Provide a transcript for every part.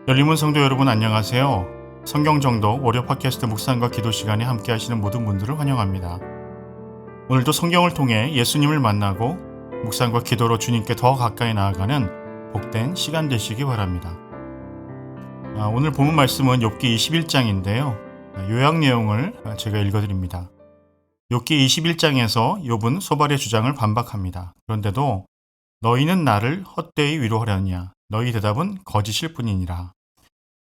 열린문 성도 여러분 안녕하세요. 성경정독 월요 팟캐스트 묵상과 기도 시간에 함께 하시는 모든 분들을 환영합니다. 오늘도 성경을 통해 예수님을 만나고 묵상과 기도로 주님께 더 가까이 나아가는 복된 시간 되시기 바랍니다. 오늘 본문 말씀은 욥기 21장인데요. 요약 내용을 제가 읽어드립니다. 욥기 21장에서 욥은 소발의 주장을 반박합니다. 그런데도 너희는 나를 헛되이 위로하려느냐? 너희 대답은 거짓일 뿐이니라.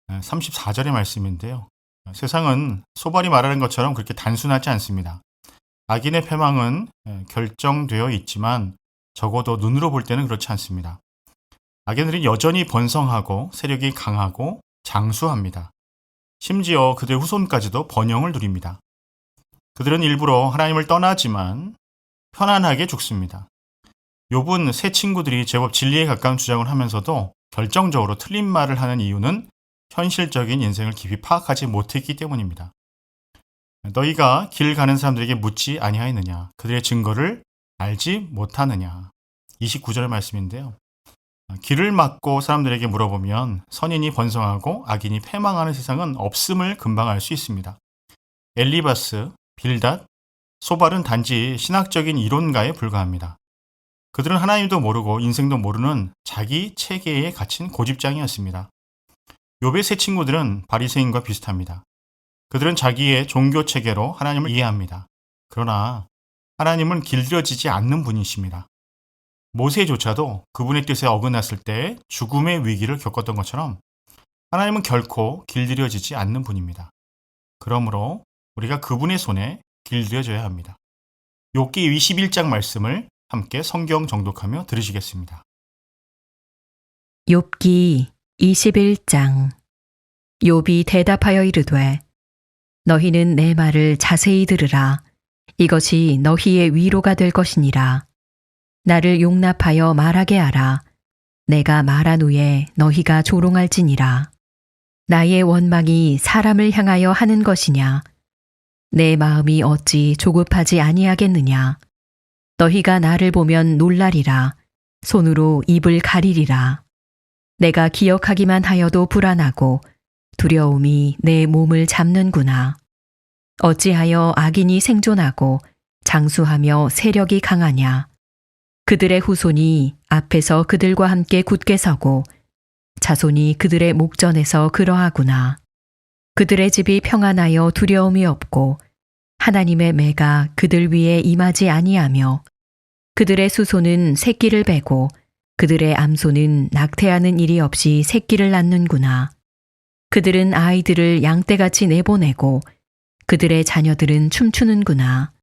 34절의 말씀인데요. 세상은 소발이 말하는 것처럼 그렇게 단순하지 않습니다. 악인의 패망은 결정되어 있지만 적어도 눈으로 볼 때는 그렇지 않습니다. 악인들은 여전히 번성하고 세력이 강하고 장수합니다. 심지어 그들의 후손까지도 번영을 누립니다. 그들은 일부러 하나님을 떠나지만 편안하게 죽습니다. 욥은 세 친구들이 제법 진리에 가까운 주장을 하면서도 결정적으로 틀린 말을 하는 이유는 현실적인 인생을 깊이 파악하지 못했기 때문입니다. 너희가 길 가는 사람들에게 묻지 아니하였느냐? 그들의 증거를 알지 못하느냐? 29절의 말씀인데요. 길을 막고 사람들에게 물어보면 선인이 번성하고 악인이 패망하는 세상은 없음을 금방 알 수 있습니다. 엘리바스, 빌닷, 소발은 단지 신학적인 이론가에 불과합니다. 그들은 하나님도 모르고 인생도 모르는 자기 체계에 갇힌 고집장이었습니다. 욥의 세 친구들은 바리새인과 비슷합니다. 그들은 자기의 종교 체계로 하나님을 이해합니다. 그러나 하나님은 길들여지지 않는 분이십니다. 모세조차도 그분의 뜻에 어긋났을 때 죽음의 위기를 겪었던 것처럼 하나님은 결코 길들여지지 않는 분입니다. 그러므로 우리가 그분의 손에 길들여져야 합니다. 욥기 21장 말씀을 함께 성경 정독하며 들으시겠습니다. 욥기 21장. 욥이 대답하여 이르되 너희는 내 말을 자세히 들으라. 이것이 너희의 위로가 될 것이니라. 나를 용납하여 말하게 하라. 내가 말한 후에 너희가 조롱할지니라. 나의 원망이 사람을 향하여 하는 것이냐? 내 마음이 어찌 조급하지 아니하겠느냐? 너희가 나를 보면 놀라리라. 손으로 입을 가리리라. 내가 기억하기만 하여도 불안하고 두려움이 내 몸을 잡는구나. 어찌하여 악인이 생존하고 장수하며 세력이 강하냐? 그들의 후손이 앞에서 그들과 함께 굳게 서고 자손이 그들의 목전에서 그러하구나. 그들의 집이 평안하여 두려움이 없고 하나님의 매가 그들 위에 임하지 아니하며 그들의 수소는 새끼를 베고 그들의 암소는 낙태하는 일이 없이 새끼를 낳는구나. 그들은 아이들을 양떼같이 내보내고 그들의 자녀들은 춤추는구나.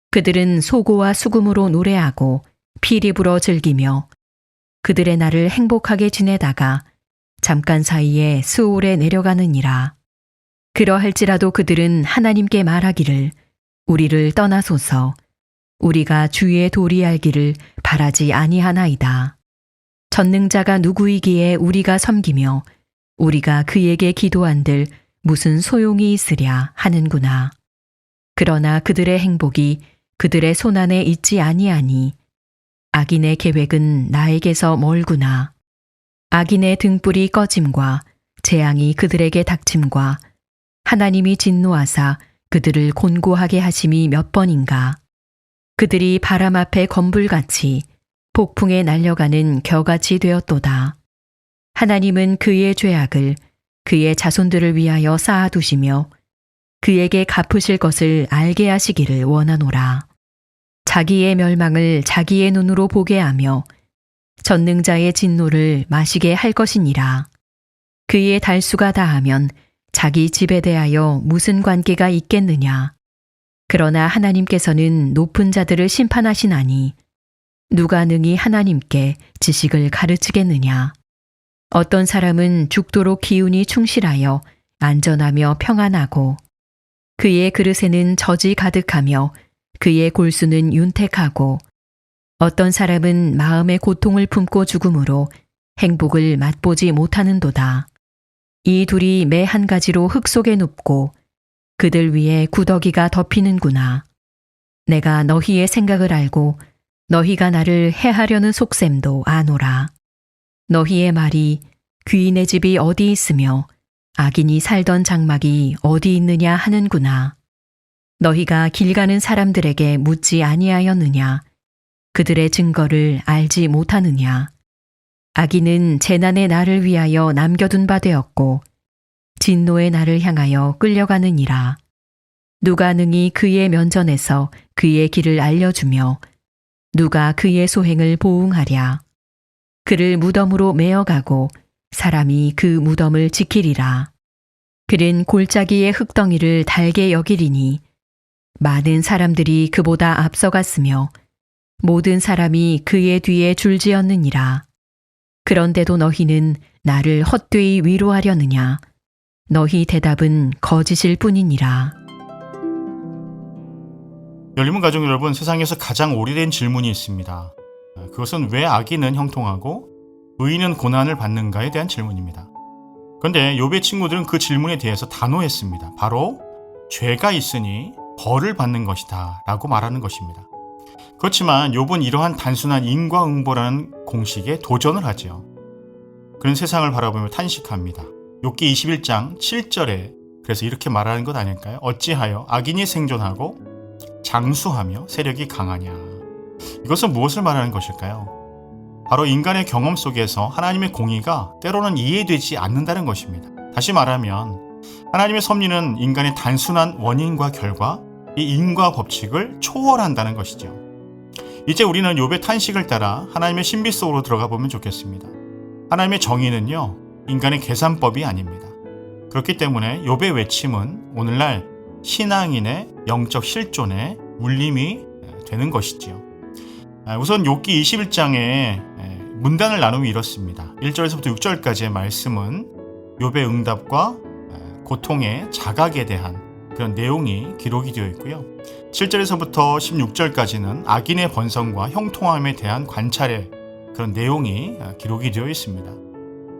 그들은 소고와 수금으로 노래하고 피리 불어 즐기며 그들의 날을 행복하게 지내다가 잠깐 사이에 수올에 내려가느니라. 그러할지라도 그들은 하나님께 말하기를 우리를 떠나소서. 우리가 주의 도리 알기를 바라지 아니하나이다. 전능자가 누구이기에 우리가 섬기며 우리가 그에게 기도한들 무슨 소용이 있으랴 하는구나. 그러나 그들의 행복이 그들의 손안에 있지 아니하니 악인의 계획은 나에게서 멀구나. 악인의 등불이 꺼짐과 재앙이 그들에게 닥침과 하나님이 진노하사 그들을 곤고하게 하심이 몇 번인가. 그들이 바람 앞에 건불같이 폭풍에 날려가는 겨같이 되었도다. 하나님은 그의 죄악을 그의 자손들을 위하여 쌓아두시며 그에게 갚으실 것을 알게 하시기를 원하노라. 자기의 멸망을 자기의 눈으로 보게 하며 전능자의 진노를 마시게 할 것이니라. 그의 달수가 다하면 자기 집에 대하여 무슨 관계가 있겠느냐. 그러나 하나님께서는 높은 자들을 심판하시나니 누가 능히 하나님께 지식을 가르치겠느냐. 어떤 사람은 죽도록 기운이 충실하여 안전하며 평안하고 그의 그릇에는 젖이 가득하며 그의 골수는 윤택하고 어떤 사람은 마음의 고통을 품고 죽음으로 행복을 맛보지 못하는도다. 이 둘이 매 한 가지로 흙 속에 눕고 그들 위에 구더기가 덮이는구나. 내가 너희의 생각을 알고 너희가 나를 해하려는 속셈도 아노라. 너희의 말이 귀인의 집이 어디 있으며 악인이 살던 장막이 어디 있느냐 하는구나. 너희가 길 가는 사람들에게 묻지 아니하였느냐? 그들의 증거를 알지 못하느냐? 악인은 재난의 날을 위하여 남겨둔 바 되었고 진노의 날을 향하여 끌려가느니라. 누가 능히 그의 면전에서 그의 길을 알려주며 누가 그의 소행을 보응하랴. 그를 무덤으로 메어가고 사람이 그 무덤을 지키리라. 그는 골짜기의 흙덩이를 달게 여기리니 많은 사람들이 그보다 앞서갔으며 모든 사람이 그의 뒤에 줄지었느니라. 그런데도 너희는 나를 헛되이 위로하려느냐? 너희 대답은 거짓일 뿐이니라. 열리문 가족 여러분, 세상에서 가장 오래된 질문이 있습니다. 그것은 왜 악인은 형통하고 의인은 고난을 받는가에 대한 질문입니다. 그런데 욥의 친구들은 그 질문에 대해서 단호했습니다. 바로 죄가 있으니 벌을 받는 것이다 라고 말하는 것입니다. 그렇지만 욥은 이러한 단순한 인과응보라는 공식에 도전을 하죠. 그는 세상을 바라보며 탄식합니다. 욥기 21장 7절에 그래서 이렇게 말하는 것 아닐까요? 어찌하여 악인이 생존하고 장수하며 세력이 강하냐. 이것은 무엇을 말하는 것일까요? 바로 인간의 경험 속에서 하나님의 공의가 때로는 이해되지 않는다는 것입니다. 다시 말하면 하나님의 섭리는 인간의 단순한 원인과 결과, 이 인과 법칙을 초월한다는 것이죠. 이제 우리는 욥의 탄식을 따라 하나님의 신비 속으로 들어가 보면 좋겠습니다. 하나님의 정의는요, 인간의 계산법이 아닙니다. 그렇기 때문에 욥의 외침은 오늘날 신앙인의 영적 실존의 울림이 되는 것이지요. 우선 욥기 21장에 문단을 나누면 이렇습니다. 1절에서부터 6절까지의 말씀은 욥의 응답과 고통의 자각에 대한 그런 내용이 기록이 되어 있고요. 7절에서부터 16절까지는 악인의 번성과 형통함에 대한 관찰의 그런 내용이 기록이 되어 있습니다.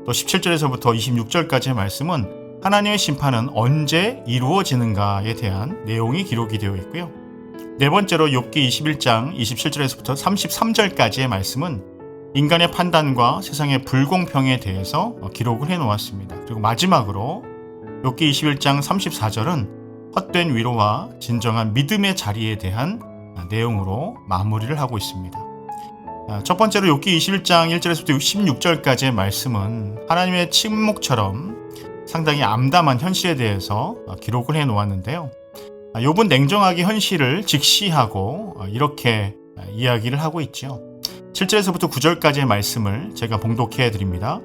또 17절에서부터 26절까지의 말씀은 하나님의 심판은 언제 이루어지는가에 대한 내용이 기록이 되어 있고요. 네 번째로 욥기 21장 27절에서부터 33절까지의 말씀은 인간의 판단과 세상의 불공평에 대해서 기록을 해놓았습니다. 그리고 마지막으로 욥기 21장 34절은 헛된 위로와 진정한 믿음의 자리에 대한 내용으로 마무리를 하고 있습니다. 첫 번째로 욥기 21장 1절에서부터 16절까지의 말씀은 하나님의 침묵처럼 상당히 암담한 현실에 대해서 기록을 해놓았는데요. 욥은 냉정하게 현실을 직시하고 이렇게 이야기를 하고 있죠. 7절에서부터 9절까지의 말씀을 제가 봉독해 드립니다.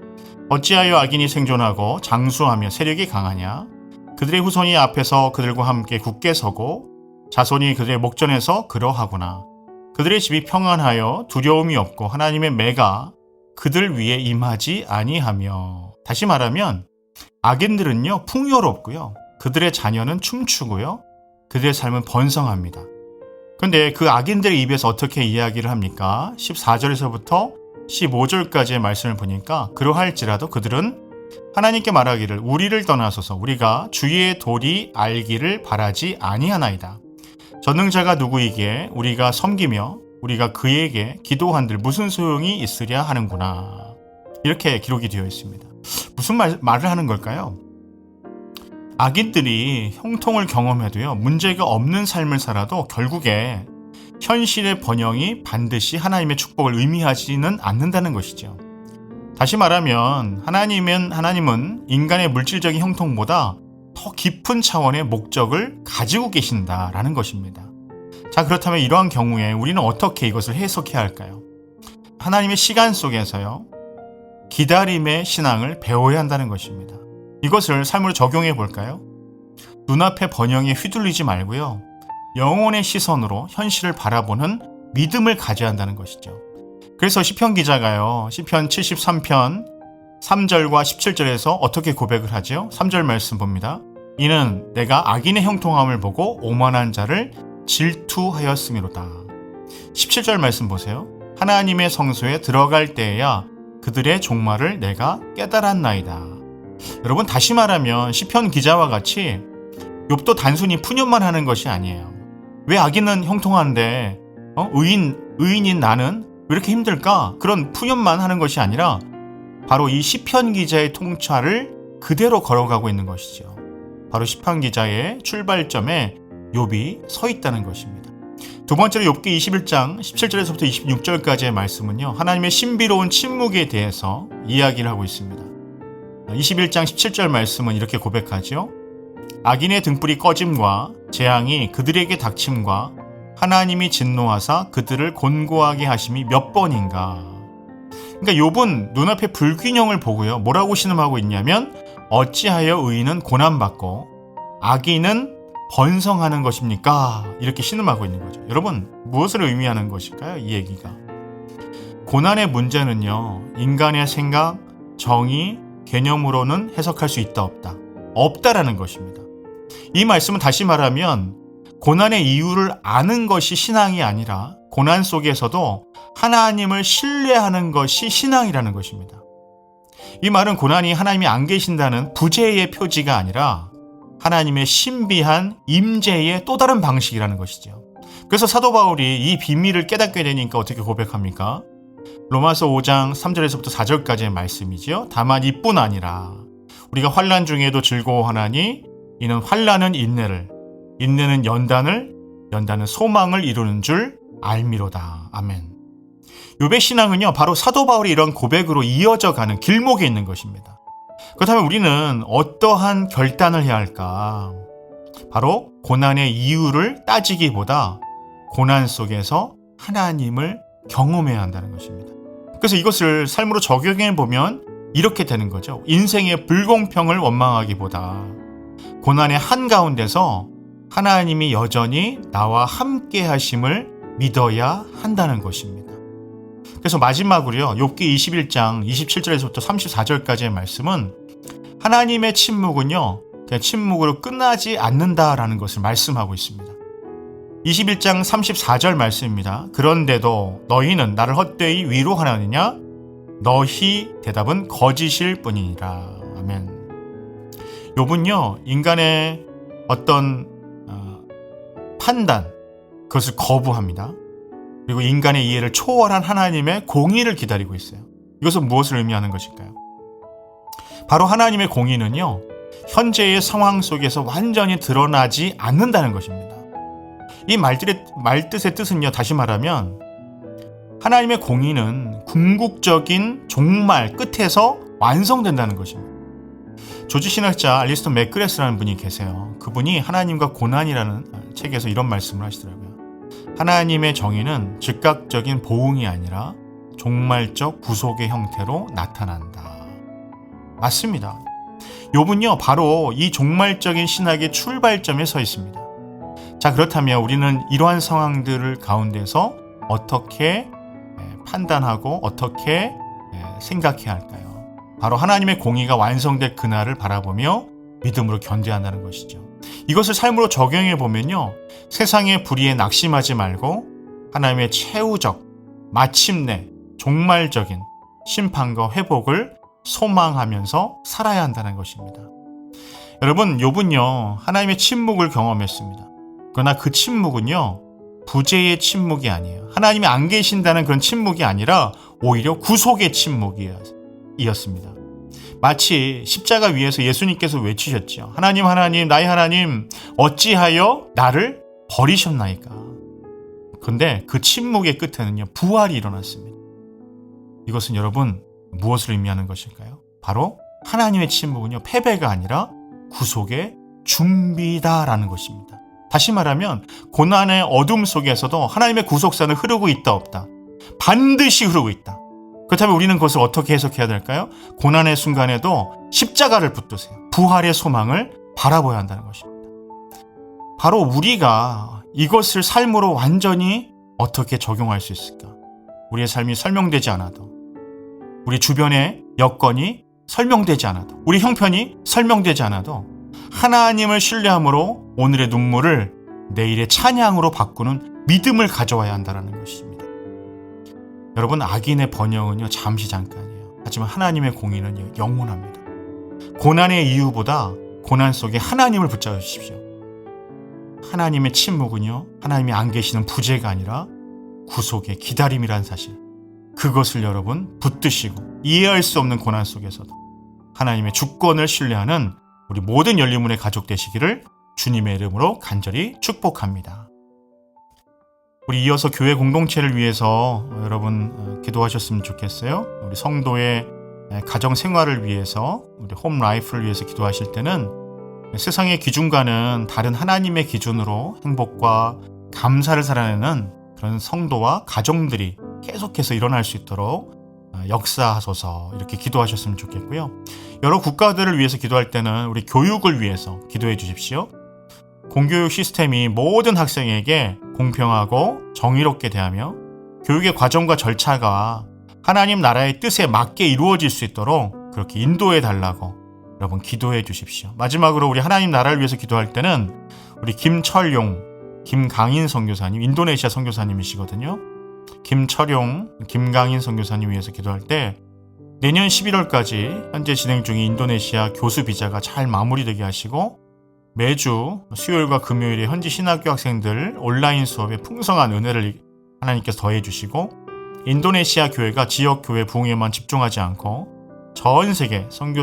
어찌하여 악인이 생존하고 장수하며 세력이 강하냐? 그들의 후손이 앞에서 그들과 함께 굳게 서고 자손이 그들의 목전에서 그러하구나. 그들의 집이 평안하여 두려움이 없고 하나님의 매가 그들 위에 임하지 아니하며. 다시 말하면 악인들은요 풍요롭고요. 그들의 자녀는 춤추고요. 그들의 삶은 번성합니다. 그런데 그 악인들의 입에서 어떻게 이야기를 합니까? 14절에서부터 15절까지의 말씀을 보니까 그러할지라도 그들은 하나님께 말하기를 우리를 떠나소서 우리가 주의 도리 알기를 바라지 아니하나이다. 전능자가 누구이기에 우리가 섬기며 우리가 그에게 기도한들 무슨 소용이 있으랴 하는구나. 이렇게 기록이 되어 있습니다. 무슨 말을 하는 걸까요? 악인들이 형통을 경험해도요 문제가 없는 삶을 살아도 결국에 현실의 번영이 반드시 하나님의 축복을 의미하지는 않는다는 것이죠. 다시 말하면 하나님은 인간의 물질적인 형통보다 더 깊은 차원의 목적을 가지고 계신다라는 것입니다. 자, 그렇다면 이러한 경우에 우리는 어떻게 이것을 해석해야 할까요? 하나님의 시간 속에서요 기다림의 신앙을 배워야 한다는 것입니다. 이것을 삶으로 적용해 볼까요? 눈앞의 번영에 휘둘리지 말고요. 영혼의 시선으로 현실을 바라보는 믿음을 가져야 한다는 것이죠. 그래서 시편 기자가요. 시편 73편 3절과 17절에서 어떻게 고백을 하죠? 3절 말씀 봅니다. 이는 내가 악인의 형통함을 보고 오만한 자를 질투하였음이로다. 17절 말씀 보세요. 하나님의 성소에 들어갈 때에야 그들의 종말을 내가 깨달았나이다. 여러분 다시 말하면 시편 기자와 같이 욥도 단순히 푸념만 하는 것이 아니에요. 왜 악인은 형통한데 의인인 나는 왜 이렇게 힘들까? 그런 푸념만 하는 것이 아니라 바로 이 시편 기자의 통찰을 그대로 걸어가고 있는 것이죠. 바로 시편 기자의 출발점에 욥이 서 있다는 것입니다. 두 번째로 욥기 21장 17절에서부터 26절까지의 말씀은요, 하나님의 신비로운 침묵에 대해서 이야기를 하고 있습니다. 21장 17절 말씀은 이렇게 고백하죠. 악인의 등불이 꺼짐과 재앙이 그들에게 닥침과 하나님이 진노하사 그들을 곤고하게 하심이 몇 번인가. 그러니까 욥은 눈앞에 불균형을 보고요, 뭐라고 신음하고 있냐면 어찌하여 의인은 고난받고 악인은 번성하는 것입니까? 이렇게 신음하고 있는 거죠. 여러분, 무엇을 의미하는 것일까요? 이 얘기가. 고난의 문제는요, 인간의 생각, 정의, 개념으로는 해석할 수 있다 없다. 없다라는 것입니다. 이 말씀은 다시 말하면 고난의 이유를 아는 것이 신앙이 아니라 고난 속에서도 하나님을 신뢰하는 것이 신앙이라는 것입니다. 이 말은 고난이 하나님이 안 계신다는 부재의 표지가 아니라 하나님의 신비한 임재의 또 다른 방식이라는 것이죠. 그래서 사도 바울이 이 비밀을 깨닫게 되니까 어떻게 고백합니까? 로마서 5장 3절에서부터 4절까지의 말씀이지요. 다만 이뿐 아니라 우리가 환난 중에도 즐거워하나니 이는 환난은 인내를, 인내는 연단을, 연단은 소망을 이루는 줄 알미로다. 아멘. 욥의 신앙은요, 바로 사도 바울이 이런 고백으로 이어져 가는 길목에 있는 것입니다. 그렇다면 우리는 어떠한 결단을 해야 할까? 바로 고난의 이유를 따지기보다 고난 속에서 하나님을 경험해야 한다는 것입니다. 그래서 이것을 삶으로 적용해 보면 이렇게 되는 거죠. 인생의 불공평을 원망하기보다 고난의 한가운데서 하나님이 여전히 나와 함께 하심을 믿어야 한다는 것입니다. 그래서 마지막으로요, 욥기 21장 27절에서부터 34절까지의 말씀은 하나님의 침묵은요, 그냥 침묵으로 끝나지 않는다라는 것을 말씀하고 있습니다. 21장 34절 말씀입니다. 그런데도 너희는 나를 헛되이 위로하느냐? 너희 대답은 거짓일 뿐이니라. 아멘. 욥은요, 인간의 어떤 판단, 그것을 거부합니다. 그리고 인간의 이해를 초월한 하나님의 공의를 기다리고 있어요. 이것은 무엇을 의미하는 것일까요? 바로 하나님의 공의는요, 현재의 상황 속에서 완전히 드러나지 않는다는 것입니다. 이 말뜻의 뜻은요, 다시 말하면 하나님의 공의는 궁극적인 종말 끝에서 완성된다는 것입니다. 조지 신학자 알리스톤 맥그레스라는 분이 계세요. 그분이 하나님과 고난이라는 책에서 이런 말씀을 하시더라고요. 하나님의 정의는 즉각적인 보응이 아니라 종말적 구속의 형태로 나타난다. 맞습니다. 욥은요, 바로 이 종말적인 신학의 출발점에 서 있습니다. 자, 그렇다면 우리는 이러한 상황들을 가운데서 어떻게 판단하고 어떻게 생각해야 할까요? 바로 하나님의 공의가 완성될 그날을 바라보며 믿음으로 견뎌야 한다는 것이죠. 이것을 삶으로 적용해 보면요, 세상의 불의에 낙심하지 말고 하나님의 최후적, 마침내 종말적인 심판과 회복을 소망하면서 살아야 한다는 것입니다. 여러분, 욥은요, 하나님의 침묵을 경험했습니다. 그러나 그 침묵은요, 부재의 침묵이 아니에요. 하나님이 안 계신다는 그런 침묵이 아니라 오히려 구속의 침묵이었습니다. 마치 십자가 위에서 예수님께서 외치셨죠. 하나님, 하나님, 나의 하나님, 어찌하여 나를 버리셨나이까. 그런데 그 침묵의 끝에는요, 부활이 일어났습니다. 이것은 여러분, 무엇을 의미하는 것일까요? 바로 하나님의 침묵은요, 패배가 아니라 구속의 준비다라는 것입니다. 다시 말하면 고난의 어둠 속에서도 하나님의 구속사는 흐르고 있다 없다. 반드시 흐르고 있다. 그렇다면 우리는 그것을 어떻게 해석해야 될까요? 고난의 순간에도 십자가를 붙드세요. 부활의 소망을 바라봐야 한다는 것입니다. 바로 우리가 이것을 삶으로 완전히 어떻게 적용할 수 있을까? 우리의 삶이 설명되지 않아도, 우리 주변의 여건이 설명되지 않아도, 우리 형편이 설명되지 않아도 하나님을 신뢰함으로 오늘의 눈물을 내일의 찬양으로 바꾸는 믿음을 가져와야 한다는 것입니다. 여러분, 악인의 번영은요, 잠시 잠깐이에요. 하지만 하나님의 공의는 영원합니다. 고난의 이유보다 고난 속에 하나님을 붙잡으십시오. 하나님의 침묵은요, 하나님이 안 계시는 부재가 아니라 구속의 기다림이란 사실, 그것을 여러분 붙드시고 이해할 수 없는 고난 속에서도 하나님의 주권을 신뢰하는 우리 모든 열린문의 가족 되시기를 주님의 이름으로 간절히 축복합니다. 우리 이어서 교회 공동체를 위해서 여러분 기도하셨으면 좋겠어요. 우리 성도의 가정 생활을 위해서, 우리 홈 라이프를 위해서 기도하실 때는 세상의 기준과는 다른 하나님의 기준으로 행복과 감사를 살아내는 그런 성도와 가정들이 계속해서 일어날 수 있도록 역사하소서, 이렇게 기도하셨으면 좋겠고요. 여러 국가들을 위해서 기도할 때는 우리 교육을 위해서 기도해 주십시오. 공교육 시스템이 모든 학생에게 공평하고 정의롭게 대하며 교육의 과정과 절차가 하나님 나라의 뜻에 맞게 이루어질 수 있도록 그렇게 인도해 달라고 여러분 기도해 주십시오. 마지막으로 우리 하나님 나라를 위해서 기도할 때는 우리 김철용, 김강인 선교사님, 인도네시아 선교사님이시거든요. 김철용, 김강인 선교사님 위해서 기도할 때 내년 11월까지 현재 진행 중인 인도네시아 교수 비자가 잘 마무리되게 하시고 매주 수요일과 금요일에 현지 신학교 학생들 온라인 수업에 풍성한 은혜를 하나님께서 더해 주시고 인도네시아 교회가 지역 교회 부흥에만 집중하지 않고 전 세계 선교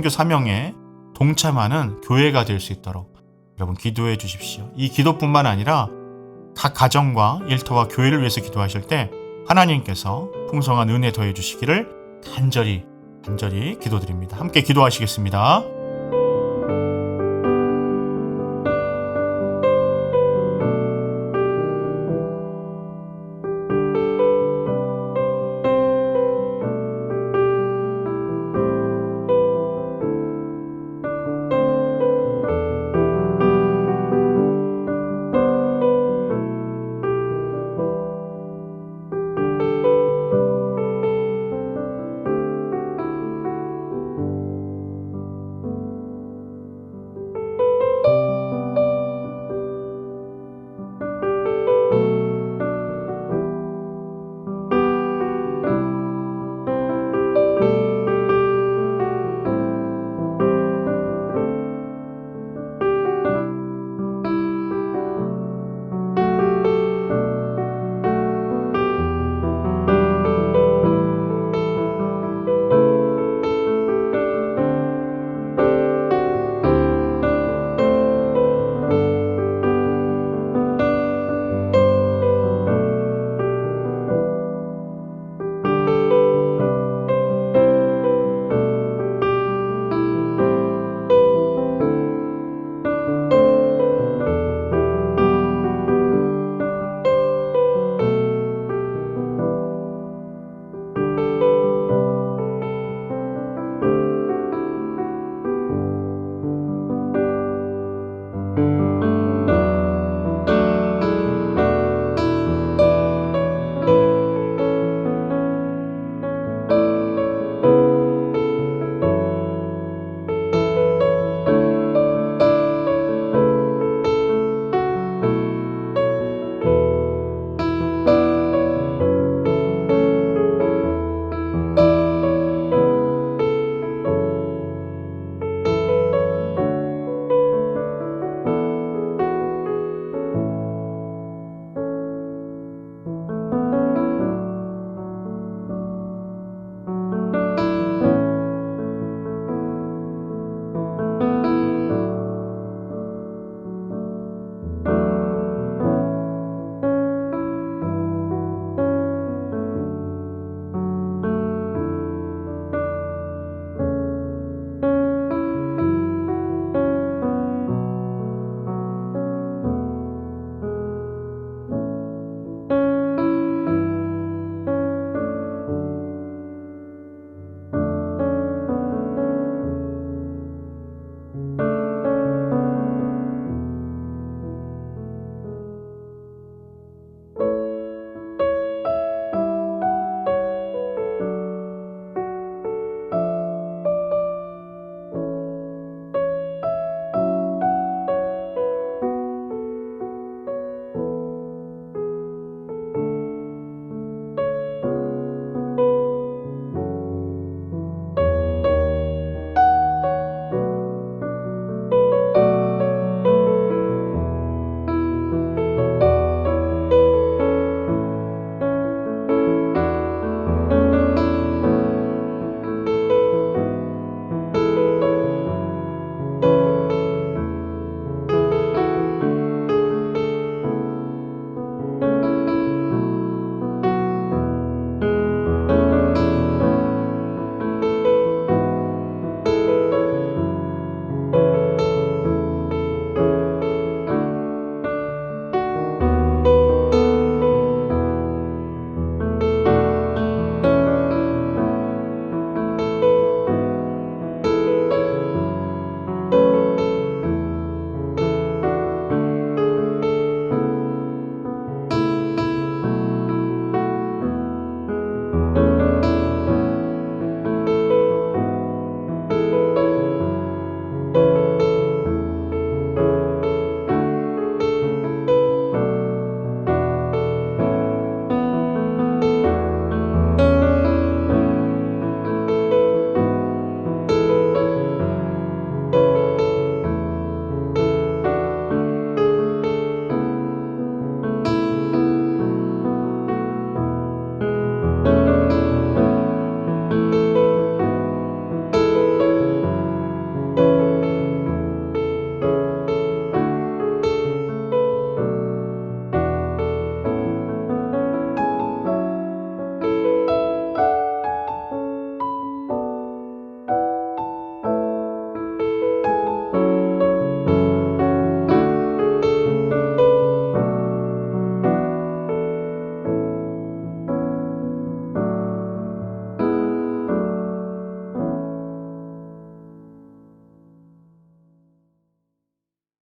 사명에 동참하는 교회가 될 수 있도록 여러분 기도해 주십시오. 이 기도뿐만 아니라 각 가정과 일터와 교회를 위해서 기도하실 때 하나님께서 풍성한 은혜 더해 주시기를 간절히 기도드립니다. 함께 기도하시겠습니다.